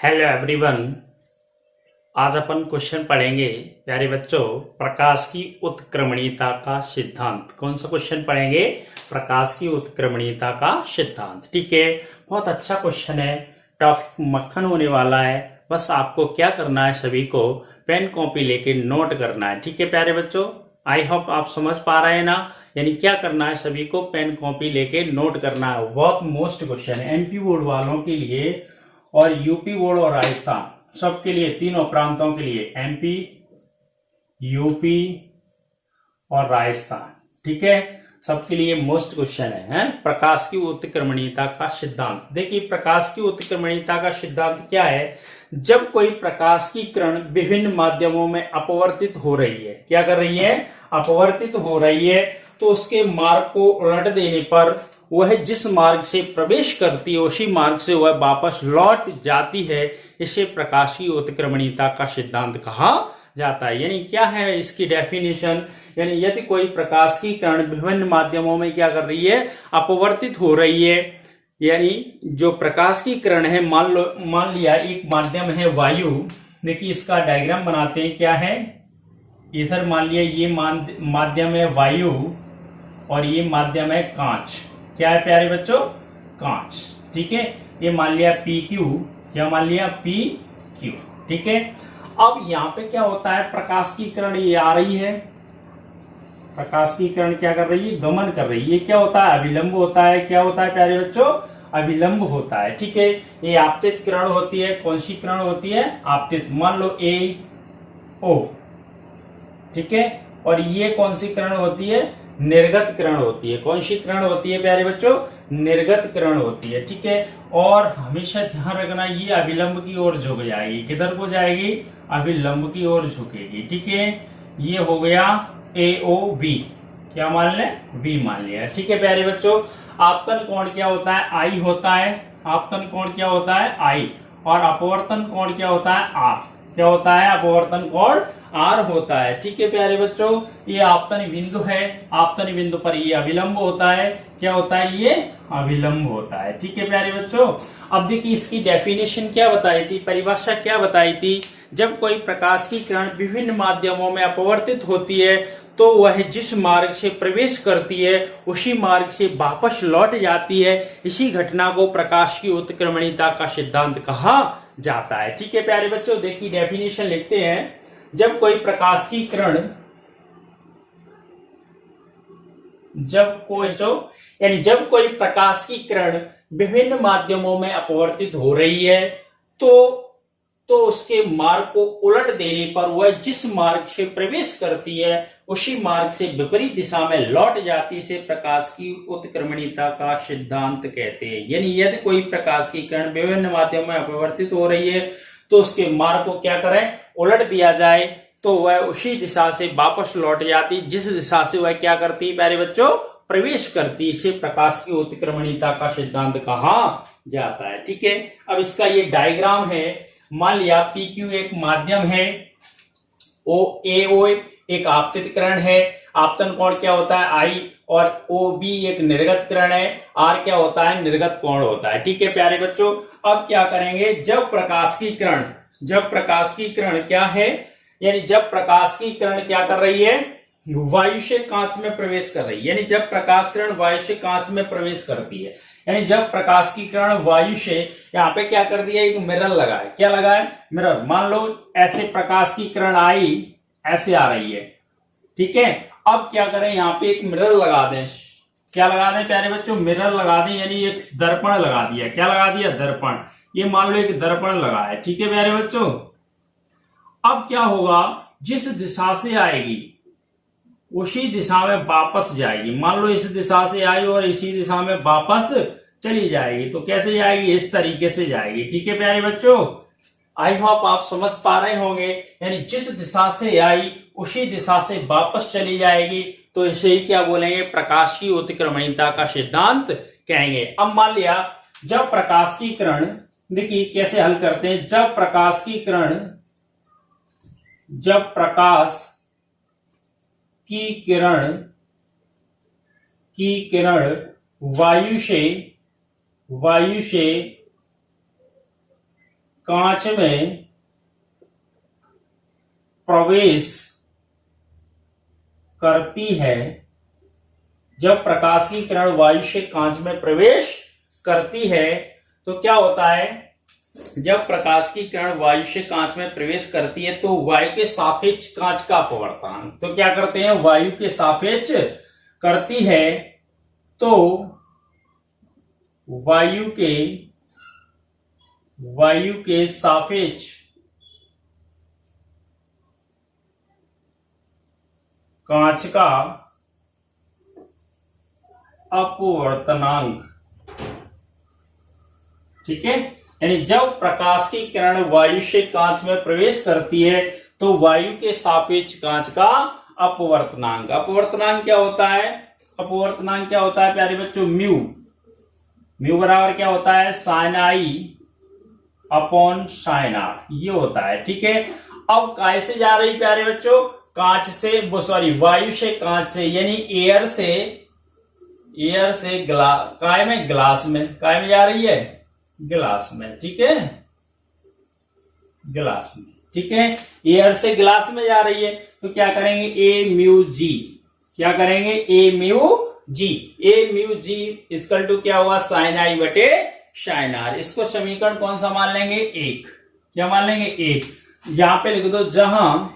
Hello everyone. आज अपन question पढ़ेंगे प्यारे बच्चों, प्रकाश की उत्क्रमणीयता का सिद्धांत। कौन सा क्वेश्चन पढ़ेंगे? प्रकाश की उत्क्रमणीयता का सिद्धांत। ठीक है, बहुत अच्छा क्वेश्चन है, टॉपिक मक्खन होने वाला है। बस आपको क्या करना है, सभी को पेन कॉपी लेके नोट करना है। ठीक है प्यारे बच्चों, आई होप आप समझ पा रहे हैं ना। यानी क्या करना है, सभी को पेन कॉपी लेके नोट करना है। बहुत मोस्ट क्वेश्चन है एमपी बोर्ड वालों के लिए और यूपी बोर्ड और राजस्थान सबके लिए, तीनों प्रांतों के लिए, एमपी, यूपी और राजस्थान। ठीक है, सबके लिए मोस्ट क्वेश्चन है। प्रकाश की उत्क्रमणीयता का सिद्धांत। देखिए, प्रकाश की उत्क्रमणीयता का सिद्धांत क्या है? जब कोई प्रकाश की किरण विभिन्न माध्यमों में अपवर्तित हो रही है, क्या कर रही है? अपवर्तित हो रही है, तो उसके मार्ग को उलट देने पर वह जिस मार्ग से प्रवेश करती है उसी मार्ग से वह वापस लौट जाती है। इसे प्रकाश की उत्क्रमणीयता का सिद्धांत कहा जाता है। यानी क्या है इसकी डेफिनेशन? यानी यदि कोई प्रकाश की किरण विभिन्न माध्यमों में क्या कर रही है? अपवर्तित हो रही है। यानी जो प्रकाश की किरण है, मान लिया एक माध्यम है वायु। देखिए इसका डायग्राम बनाते हैं। क्या है? इधर मान लिया ये माध्यम है वायु और ये माध्यम है कांच। क्या है प्यारे बच्चों? कांच। ठीक है, ये मान लिया पी क्यू। क्या मान लिया? P Q. ठीक है, अब यहाँ पे क्या होता है? प्रकाश की किरण ये आ रही है, प्रकाश की किरण क्या कर रही है? गमन कर रही है। ये क्या होता है? अभिलंब होता है। क्या होता है प्यारे बच्चों? अभिलंब होता है। ठीक है, ये आपतित किरण होती है। कौन सी किरण होती है? आपतित। मान लो ए ओ। ठीक है, और ये कौन सी किरण होती है? निर्गत किरण होती है। कौन सी किरण होती है प्यारे बच्चों? निर्गत किरण होती है। ठीक है, और हमेशा ध्यान रखना ये अभिलंब की ओर झुक जाएगी। किधर को जाएगी? अभिलंब की ओर झुकेगी। ठीक है, ये हो गया ए ओ बी। क्या मान ले? बी मान लिया। ठीक है प्यारे बच्चों, आपतन कोण क्या होता है? आई होता है। आपतन कोण क्या होता है? आई। और अपवर्तन कोण क्या होता है? आर। क्या होता है? अपवर्तन कोण आर होता है। ठीक है प्यारे बच्चों, ये आपतन बिंदु है। आपतन बिंदु पर ये अभिलंब होता है। क्या होता है? ये अभिलंब होता है। ठीक है प्यारे बच्चों, अब देखिए इसकी डेफिनेशन क्या बताई थी, परिभाषा क्या बताई थी? जब कोई प्रकाश की किरण विभिन्न माध्यमों में अपवर्तित होती है तो वह जिस मार्ग से प्रवेश करती है उसी मार्ग से वापस लौट जाती है। इसी घटना को प्रकाश की उत्क्रमणीयता का सिद्धांत कहा जाता है। ठीक है प्यारे बच्चों, देखिए डेफिनेशन लिखते हैं। जब कोई प्रकाश की किरण जब कोई प्रकाश की किरण विभिन्न माध्यमों में अपवर्तित हो रही है तो उसके मार्ग को उलट देने पर वह जिस मार्ग से प्रवेश करती है उसी मार्ग से विपरीत दिशा में लौट जाती है। इसे प्रकाश की उत्क्रमणीयता का सिद्धांत कहते हैं। यानी यदि कोई प्रकाश की किरण विभिन्न माध्यमों में अपवर्तित हो रही है तो उसके मार्ग को क्या करें? उलट दिया जाए, तो वह उसी दिशा से वापस लौट जाती जिस दिशा से वह क्या करती है प्यारे बच्चों? प्रवेश करती। इसे प्रकाश की उत्क्रमणीयता का सिद्धांत कहा जाता है। ठीक है, अब इसका ये डायग्राम है। मान लिया पी क्यू एक माध्यम है, ओ ए ओ एक आपतित किरण है। आपतन कोण क्या होता है? आई। और ओ बी एक निर्गत किरण है। आर क्या होता है? निर्गत कोण होता है। ठीक है प्यारे बच्चों, अब क्या करेंगे? जब प्रकाश की किरण क्या है? यानी जब प्रकाश की किरण क्या कर रही है? वायु से कांच में प्रवेश कर रही है। यानी जब प्रकाश किरण वायु से कांच में प्रवेश करती है, यानी जब प्रकाश की किरण वायु से, यहाँ पे क्या कर दिया? एक मिरर लगा है। क्या लगा है? मिरर। मान लो ऐसे प्रकाश की किरण आई, ऐसे आ रही है। ठीक है, अब क्या करें? यहाँ पे एक मिरर लगा दें। क्या लगा दें प्यारे बच्चों? मिरर लगा दें, यानी एक दर्पण लगा दिया। क्या लगा दिया? दर्पण। ये मान लो एक दर्पण लगा है। ठीक है प्यारे बच्चों, अब क्या होगा? जिस दिशा से आएगी उसी दिशा में वापस जाएगी। मान लो इस दिशा से आई और इसी दिशा में वापस चली जाएगी, तो कैसे जाएगी? इस तरीके से जाएगी। ठीक है प्यारे बच्चों, आई होप आप समझ पा रहे होंगे। यानी जिस दिशा से आई उसी दिशा से वापस चली जाएगी, तो इसे ही क्या बोलेंगे? प्रकाश की उत्क्रमणीयता का सिद्धांत कहेंगे। अब मान लिया जब प्रकाश की किरण, देखिए कैसे हल करते हैं। जब प्रकाश की किरण वायु से कांच में प्रवेश करती है, जब प्रकाश की किरण वायु से कांच में प्रवेश करती है तो क्या होता है, जब प्रकाश की किरण वायु से कांच में प्रवेश करती है तो वायु के सापेक्ष कांच का अपवर्तनांक, तो क्या करते हैं, वायु के सापेक्ष करती है तो वायु के सापेक्ष कांच का अपवर्तनांक, ठीक है। यानी जब प्रकाश की किरण वायु से कांच में प्रवेश करती है तो वायु के सापेक्ष कांच का अपवर्तनांक, अपवर्तनांक क्या होता है, अपवर्तनांक क्या होता है प्यारे बच्चों, म्यू बराबर क्या होता है, sine I upon sine R, ये होता है, ठीक है। अब कैसे जा रही प्यारे बच्चों, कांच से वायु से कांच से, यानी एयर से काय में जा रही है, गिलास में, ठीक है, गिलास में, ठीक है, एयर से गिलास में जा रही है तो क्या करेंगे, ए म्यू जी, क्या करेंगे, ए म्यू जी इक्वल टू क्या हुआ, साइन आई बटे साइन आर। इसको समीकरण कौन सा मान लेंगे, एक, क्या मान लेंगे, एक। यहां पे लिख दो जहां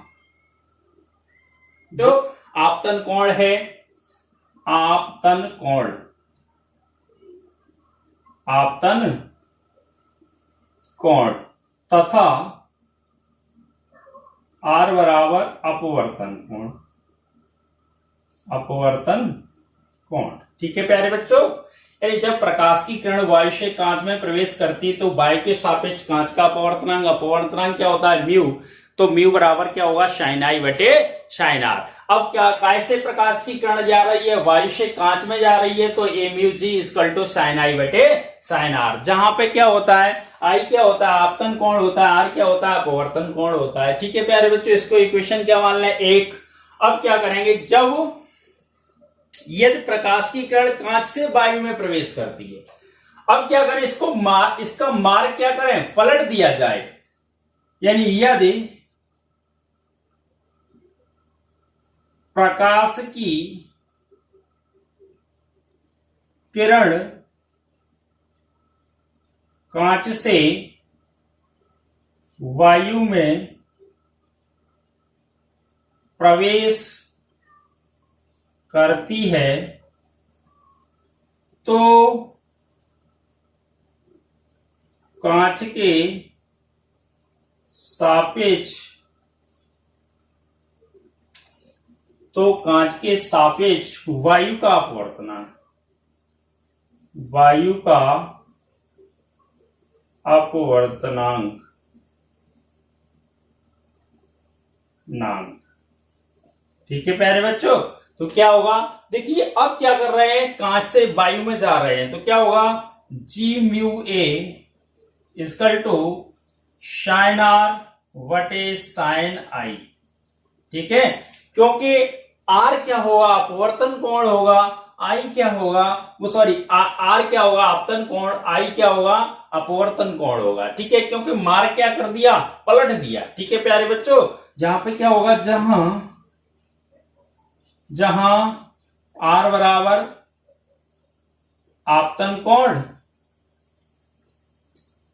जो आपतन कोण है, आपतन कोण तथा आर बराबर अपवर्तन कोण, ठीक है प्यारे बच्चों। यानी जब प्रकाश की किरण वायु से कांच में प्रवेश करती है तो वायु के सापेक्ष कांच का अपवर्तनांक क्या होता है, म्यू, तो म्यू बराबर क्या होगा, साइन आई बटे साइन आर। अब क्या, कैसे प्रकाश की किरण जा रही है, वायु से कांच में जा रही है तो a mu g equal to sine i बटे साइन आर, जहां पे क्या होता है, आई क्या होता है, आपतन कोण होता है, आर क्या होता है, अपवर्तन कोण होता है, ठीक है प्यारे बच्चों। इसको इक्वेशन क्या मान लें, एक। अब क्या करेंगे, जब यदि प्रकाश की किरण कांच से वायु में प्रवेश करती है, अब क्या करें, इसका मार्ग क्या करें, पलट दिया जाए, यानी यदि प्रकाश की किरण कांच से वायु में प्रवेश करती है तो कांच के सापेक्ष वायु का अपवर्तनांक ठीक है प्यारे बच्चों। तो क्या होगा, देखिए अब क्या कर रहे हैं, कांच से वायु में जा रहे हैं तो क्या होगा, g mu a equal to sine r बटे साइन आई, ठीक है, क्योंकि आर क्या होगा, अपवर्तन कोण होगा, आई क्या होगा, आर क्या होगा, आपतन कोण, आई क्या होगा, अपवर्तन कोण होगा, ठीक है, क्योंकि मार्ग क्या कर दिया, पलट दिया, ठीक है प्यारे बच्चों। जहां पे क्या होगा, जहां आर बराबर आपतन कोण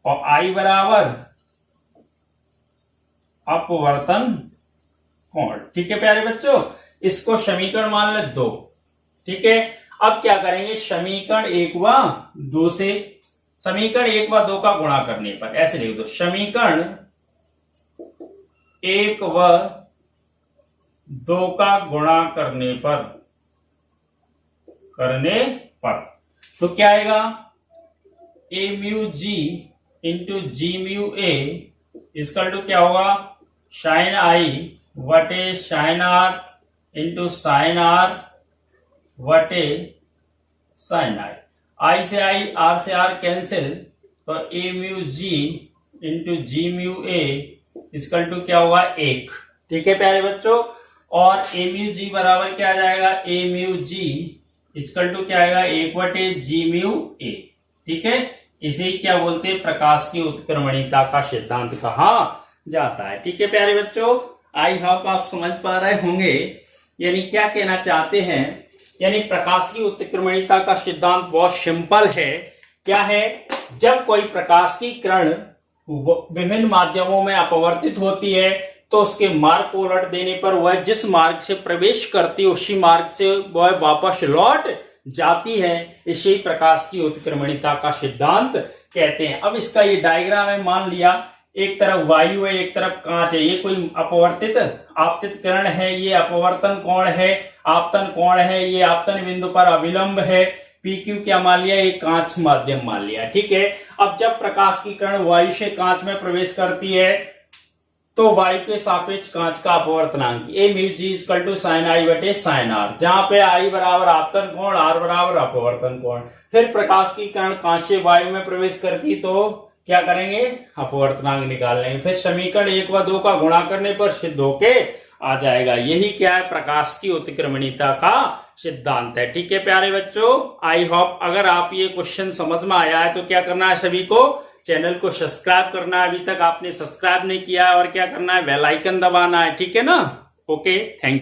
और आई बराबर अपवर्तन कोण, ठीक है प्यारे बच्चों। इसको समीकरण मान ले 2, ठीक है। अब क्या करेंगे, समीकरण 1 व 2 से, समीकरण 1 व 2 का गुणा करने पर ऐसे लिख दो, समीकरण 1 व 2 का गुणा करने पर तो क्या आएगा, a mu g into g mu a इसका टू क्या होगा, साइन आई वटे sine r into sine r वटे साइन आई, आई से आई, आर से आर कैंसिल, तो a mu g into g mu a इसका टू क्या होगा 1, ठीक है प्यारे बच्चों। और ए म्यू जी बराबर क्या आ जाएगा, ए म्यू जी इक्वल टू क्या आएगा 1 बटे जी म्यू ए, ठीक है, इसे क्या बोलते हैं, प्रकाश की उत्क्रमणीयता का सिद्धांत कहा जाता है। ठीक है प्यारे बच्चों, आई होप आप समझ पा रहे होंगे। यानी क्या कहना चाहते हैं, यानी प्रकाश की उत्क्रमणीयता का सिद्धांत बहुत सिंपल है। क्या है, जब कोई प्रकाश की किरण विभिन्न माध्यमों में अपवर्तित होती है तो उसके मार्ग को उलट देने पर वह जिस मार्ग से प्रवेश करती है उसी मार्ग से वह वापस लौट जाती है। इसे प्रकाश की उत्क्रमणीयता का सिद्धांत कहते हैं। अब इसका ये डायग्राम है, मान लिया एक तरफ वायु है, एक तरफ कांच है। ये कोई अपवर्तित आपतित किरण है, ये अपवर्तन कोण है, आपतन कोण है, ये आपतन बिंदु पर अविलंब है। PQ क्या मान लिया, एक कांच माध्यम मान लिया। ठीक है, अब जब प्रकाश की किरण वायु से कांच में प्रवेश करती है तो वायु के सापेक्ष कांच का अपवर्तनांक A mu G equal to sine I बटे साइन R, जहां पे I बराबर आपतन कोण, R बराबर अपवर्तन कोण। फिर प्रकाश की किरण कांच से वायु में प्रवेश करती तो क्या करेंगे, अपवर्तनांक निकाल लेंगे। फिर समीकरण 1 व 2 का गुणा करने पर सिद्ध होके आ जाएगा। यही क्या है, प्रकाश की उत्क्रमणीयता का सिद्धांत है। ठीक है प्यारे बच्चों, आई होप अगर आप ये क्वेश्चन समझ में आया है तो क्या करना है, सभी को चैनल को सब्सक्राइब करना है। अभी तक आपने सब्सक्राइब नहीं किया है, और क्या करना है, बेल आइकन दबाना है। ठीक है ना, ओके, थैंक यू।